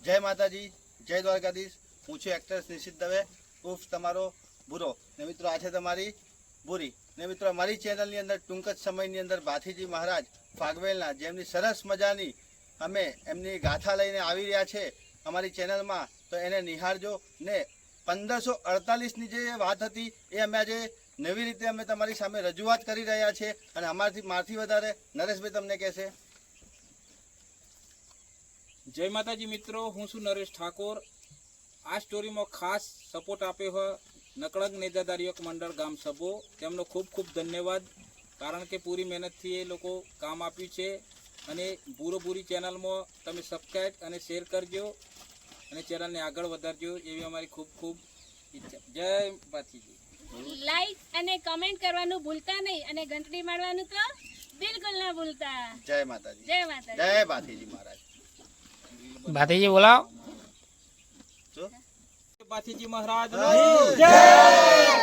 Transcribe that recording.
જય માતાજી, જય દ્વારકાધીશ। હું છું એક્ટર નિશિત દવે ઉર્ફ તમારો ભૂરો ને મિત્રો આ છે તમારી ભૂરી ને મિત્રો અમારી ચેનલની અંદર ટૂંક જ સમયની અંદર ભાથીજી મહારાજ ફાગવેલના જેમની સરસ મજાની અમે એમની ગાથા લઈને આવી રહ્યા છે અમારી ચેનલમાં, તો એને નિહાળજો ને 1548ની જે વાત હતી એ અમે આજે નવી રીતે અમે તમારી સામે રજૂઆત કરી રહ્યા છે અને મારથી વધારે નરેશભાઈ તમને કહેશે। જય માતાજી મિત્રો, હું છું નરેશ ઠાકોર। આ સ્ટોરીમાં ખાસ સપોર્ટ આપ્યો હોય નકળંગ નેજાદાર યુવક મંડળ ગામ સભો, તેમનો ખૂબ ખૂબ ધન્યવાદ, કારણ કે પૂરી મહેનતથી એ લોકો કામ આપ્યું છે। અને ભૂરી ચેનલમાં તમે સબસ્ક્રાઈબ અને શેર કરજો અને ચેનલને આગળ વધારજો એવી અમારી ખૂબ ખૂબ ઈચ્છા। જય ભાથીજી। લાઈક અને કમેન્ટ કરવાનું ભૂલતા નહીં અને ઘંટડી મારવાનું તો બિલકુલ ના ભૂલતા। જય માતાજી, જય માતાજી, જય ભાથીજી મહારાજ। ભાથીજી બોલાવો। ભાથીજી મહારાજ જય।